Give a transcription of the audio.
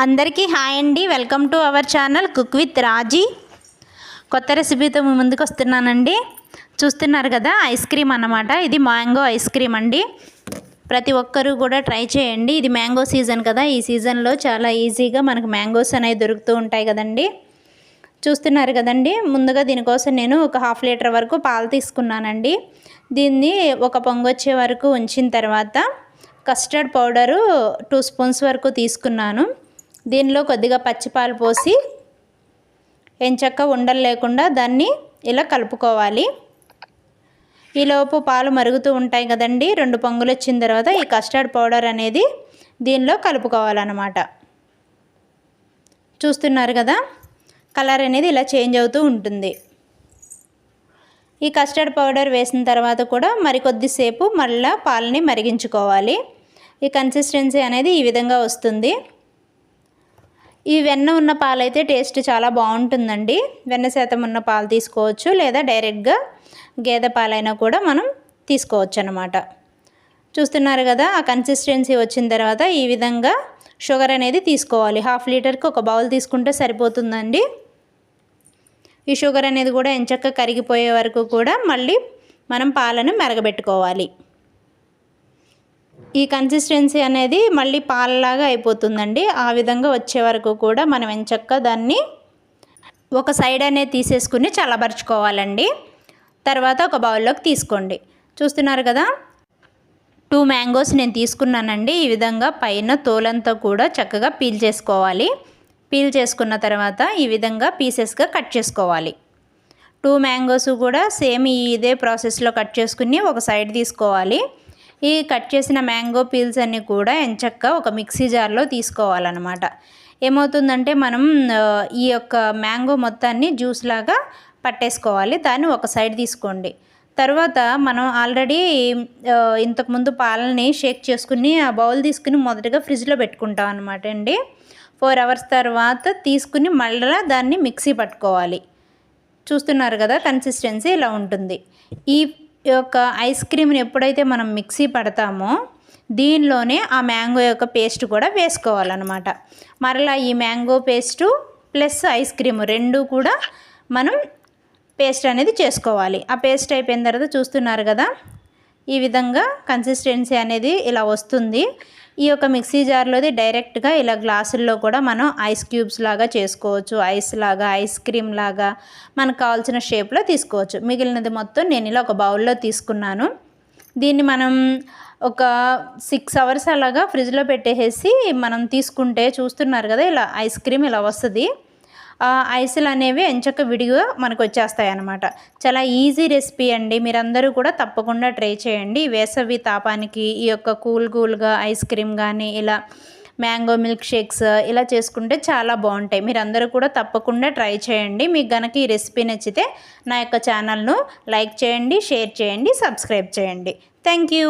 అందరికీ హాయ్ అండి. Welcome to our channel cook with Raji. కొత్త రెసిపీతో మీ ముందుకు వస్తున్నానండి. చూస్తున్నారు కదా, ఐస్ క్రీమ్ అన్నమాట. ఇది మ్యాంగో ఐస్ క్రీమ్ అండి. ప్రతి ఒక్కరూ కూడా ట్రై చేయండి. ఇది మ్యాంగో సీజన్ కదా, ఈ సీజన్లో చాలా ఈజీగా మనకు మ్యాంగోస్ అనేవి దొరుకుతూ ఉంటాయి కదండి. చూస్తున్నారు కదండి, ముందుగా దీనికోసం నేను ఒక హాఫ్ లీటర్ వరకు పాలు తీసుకున్నానండి. దీన్ని ఒక పొంగొచ్చే వరకు ఉంచిన తర్వాత కస్టర్డ్ పౌడరు 2 స్పూన్స్ వరకు తీసుకున్నాను. దీనిలో కొద్దిగా పచ్చిపాలు పోసి ఎంచక్క ఉండలు లేకుండా దాన్ని ఇలా కలుపుకోవాలి. ఈలోపు పాలు మరుగుతూ ఉంటాయి కదండి. 2 పొంగులు వచ్చిన తర్వాత ఈ కస్టర్డ్ పౌడర్ అనేది దీనిలో కలుపుకోవాలన్నమాట. చూస్తున్నారు కదా, కలర్ అనేది ఇలా చేంజ్ అవుతూ ఉంటుంది. ఈ కస్టర్డ్ పౌడర్ వేసిన తర్వాత కూడా మరికొద్దిసేపు మళ్ళీ పాలని మరిగించుకోవాలి. ఈ కన్సిస్టెన్సీ అనేది ఈ విధంగా వస్తుంది. ఈ వెన్న ఉన్న పాలైతే టేస్ట్ చాలా బాగుంటుందండి. వెన్న శాతం ఉన్న పాలు తీసుకోవచ్చు, లేదా డైరెక్ట్గా గేదె పాలైనా కూడా మనం తీసుకోవచ్చు అన్నమాట. చూస్తున్నారు కదా, ఆ కన్సిస్టెన్సీ వచ్చిన తర్వాత ఈ విధంగా షుగర్ అనేది తీసుకోవాలి. హాఫ్ లీటర్కి ఒక బౌల్ తీసుకుంటే సరిపోతుందండి. ఈ షుగర్ అనేది కూడా ఎంచక్క కరిగిపోయే వరకు కూడా మళ్ళీ మనం పాలను మరగబెట్టుకోవాలి. ఈ కన్సిస్టెన్సీ అనేది మళ్ళీ పాలలాగా అయిపోతుందండి. ఆ విధంగా వచ్చే వరకు కూడా మనం ఎంచక్క దాన్ని ఒక సైడ్ అనేది తీసేసుకుని చల్లబరుచుకోవాలండి. తర్వాత ఒక బౌల్లోకి తీసుకోండి. చూస్తున్నారు కదా, 2 మ్యాంగోస్ నేను తీసుకున్నానండి. ఈ విధంగా పైన తోలంతా కూడా చక్కగా పీల్ చేసుకోవాలి. పీల్ చేసుకున్న తర్వాత ఈ విధంగా పీసెస్గా కట్ చేసుకోవాలి. 2 మ్యాంగోస్ కూడా సేమ్ ఇదే ప్రాసెస్లో కట్ చేసుకుని ఒక సైడ్ తీసుకోవాలి. ఈ కట్ చేసిన మ్యాంగో పీల్స్ అన్నీ కూడా ఎంచక్క ఒక మిక్సీ జార్లో తీసుకోవాలన్నమాట. ఏమవుతుందంటే మనం ఈ యొక్క మ్యాంగో మొత్తాన్ని జ్యూస్ లాగా పట్టేసుకోవాలి. దాన్ని ఒక సైడ్ తీసుకోండి. తర్వాత మనం ఆల్రెడీ ఇంతకుముందు పాలని షేక్ చేసుకుని ఆ బౌల్ తీసుకుని మొదటగా ఫ్రిడ్జ్లో పెట్టుకుంటాం అనమాట అండి. 4 అవర్స్ తర్వాత తీసుకుని మళ్ళీ దాన్ని మిక్సీ పట్టుకోవాలి. చూస్తున్నారు కదా, కన్సిస్టెన్సీ ఇలా ఉంటుంది. ఈ యొక్క ఐస్ క్రీమ్ని ఎప్పుడైతే మనం మిక్సీ పడతామో దీనిలోనే ఆ మ్యాంగో యొక్క పేస్ట్ కూడా వేసుకోవాలన్నమాట. మరలా ఈ mango paste plus ice cream 2 కూడా మనం పేస్ట్ అనేది చేసుకోవాలి. ఆ పేస్ట్ అయిపోయిన తర్వాత చూస్తున్నారు కదా, ఈ విధంగా కన్సిస్టెన్సీ అనేది ఇలా వస్తుంది. ఈ యొక్క మిక్సీ జార్లోది డైరెక్ట్గా ఇలా గ్లాసుల్లో కూడా మనం ఐస్ క్యూబ్స్ లాగా చేసుకోవచ్చు. ఐస్ లాగా, ఐస్ క్రీమ్ లాగా మనకు కావాల్సిన షేప్లో తీసుకోవచ్చు. మిగిలినది మొత్తం నేను ఇలా ఒక బౌల్లో తీసుకున్నాను. దీన్ని మనం ఒక 6 అవర్స్ అలాగా ఫ్రిడ్జ్లో పెట్టేసి మనం తీసుకుంటే చూస్తున్నారు కదా, ఇలా ఐస్ క్రీమ్ ఇలా వస్తుంది. ఐస్లు అనేవి ఎంచక్క విడిగా మనకు వచ్చేస్తాయి అన్నమాట. చాలా ఈజీ రెసిపీ అండి. మీరందరూ కూడా తప్పకుండా ట్రై చేయండి. వేసవి తాపానికి ఈ యొక్క కూల్గా ఐస్ క్రీమ్ కానీ ఇలా మ్యాంగో మిల్క్ షేక్స్ ఇలా చేసుకుంటే చాలా బాగుంటాయి. మీరందరూ కూడా తప్పకుండా ట్రై చేయండి. మీకు గనక ఈ రెసిపీ నచ్చితే నా యొక్క ఛానల్ను లైక్ చేయండి, షేర్ చేయండి, సబ్స్క్రైబ్ చేయండి. Thank you.